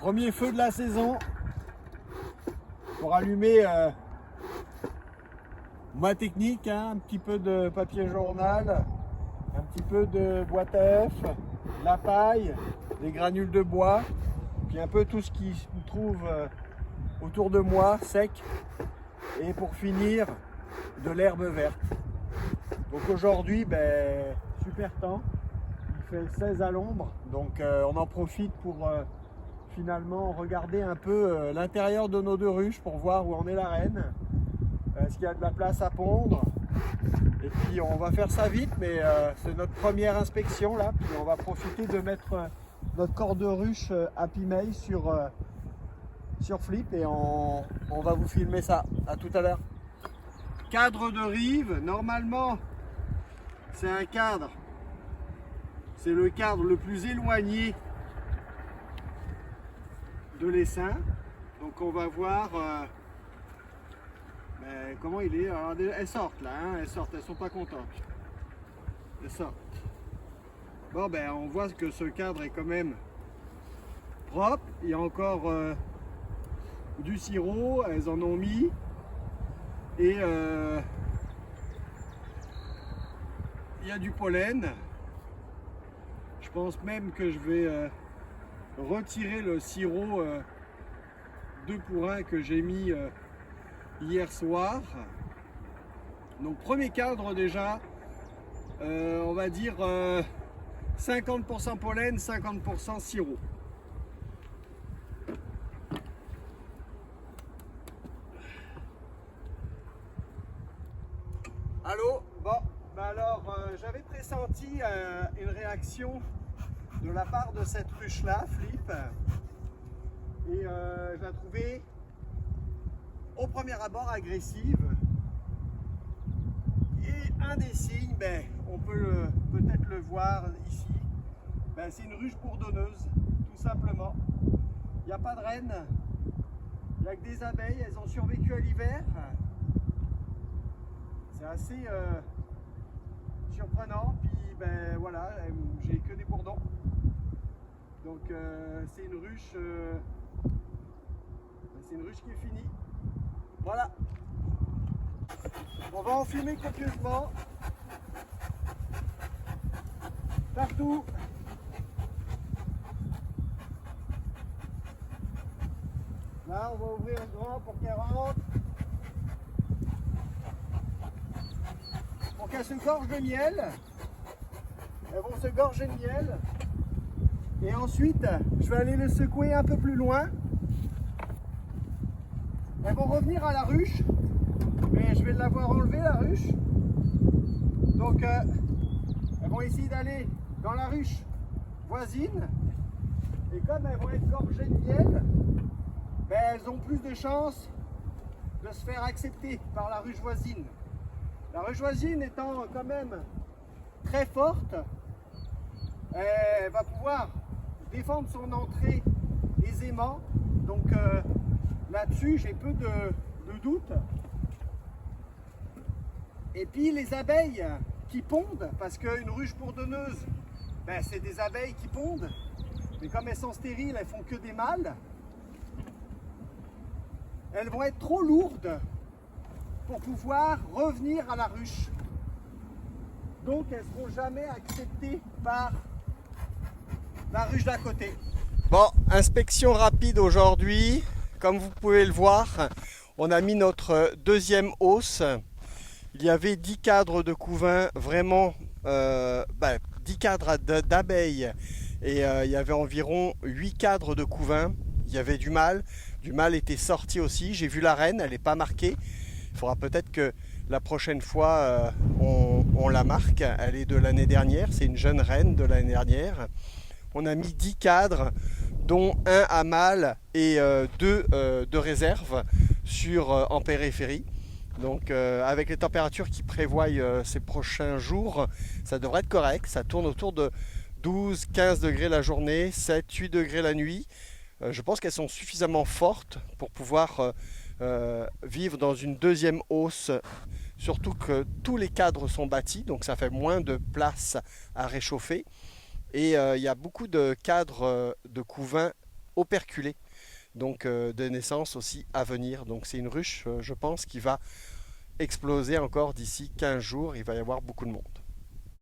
Premier feu de la saison pour allumer ma technique, hein, un petit peu de papier journal, un petit peu de boîte à F, de la paille, des granules de bois, puis un peu tout ce qui se trouve autour de moi, sec, et pour finir, de l'herbe verte. Donc aujourd'hui, super temps, il fait 16 à l'ombre, donc on en profite pour finalement regarder un peu l'intérieur de nos deux ruches pour voir où en est la reine, est-ce qu'il y a de la place à pondre, et puis on va faire ça vite, mais c'est notre première inspection là, puis on va profiter de mettre notre corps de ruche Happy May sur Flip et on va vous filmer ça. À tout à l'heure. Cadre de rive, normalement c'est un cadre, c'est le cadre le plus éloigné de l'essaim. Donc on va voir comment il est. Alors, elles sortent là, hein, elles sortent, elles sont pas contentes. Elles sortent. Bon on voit que ce cadre est quand même propre. Il y a encore du sirop, elles en ont mis. Et il y a du pollen. Je pense même que je vais retirer le sirop 2 pour 1 que j'ai mis hier soir. Donc premier cadre déjà, on va dire 50% pollen, 50% sirop. Allô? Bon, alors j'avais pressenti une réaction de la part de cette ruche là, Flip, et je la trouvais au premier abord agressive. Et un des signes, on peut peut-être le voir ici, c'est une ruche bourdonneuse, tout simplement. Il n'y a pas de reine, il n'y a que des abeilles, elles ont survécu à l'hiver. C'est assez surprenant, puis voilà, j'ai que des bourdons. Donc c'est une ruche qui est finie. Voilà. On va en filmer copieusement. Partout. Là, on va ouvrir le grand pour qu'elle rentre. Pour qu'elles se gorgent de miel. Elles vont se gorger de miel. Et ensuite, je vais aller le secouer un peu plus loin. Elles vont revenir à la ruche. Mais je vais l'avoir enlevé la ruche. Donc, elles vont essayer d'aller dans la ruche voisine. Et comme elles vont être gorgées de miel, elles ont plus de chances de se faire accepter par la ruche voisine. La ruche voisine étant quand même très forte, elle va pouvoir défendre son entrée aisément. Donc là-dessus, j'ai peu de doute. Et puis les abeilles qui pondent, parce qu'une ruche bourdonneuse, c'est des abeilles qui pondent. Mais comme elles sont stériles, elles font que des mâles. Elles vont être trop lourdes pour pouvoir revenir à la ruche. Donc elles ne seront jamais acceptées par la ruche d'à côté. Bon, inspection rapide aujourd'hui. Comme vous pouvez le voir, on a mis notre deuxième hausse. Il y avait 10 cadres de couvain, vraiment 10 cadres d'abeilles. Et il y avait environ 8 cadres de couvain. Il y avait du mâle. Du mâle était sorti aussi. J'ai vu la reine, elle n'est pas marquée. Il faudra peut-être que la prochaine fois on la marque. Elle est de l'année dernière, c'est une jeune reine de l'année dernière. On a mis 10 cadres, dont un à mâle et 2 de réserve en périphérie. Donc avec les températures qui prévoient ces prochains jours, ça devrait être correct. Ça tourne autour de 12-15 degrés la journée, 7-8 degrés la nuit. Je pense qu'elles sont suffisamment fortes pour pouvoir vivre dans une deuxième hausse, surtout que tous les cadres sont bâtis, donc ça fait moins de place à réchauffer. Et il y a beaucoup de cadres de couvain operculés, donc de naissance aussi à venir. Donc c'est une ruche, je pense, qui va exploser encore d'ici 15 jours. Il va y avoir beaucoup de monde.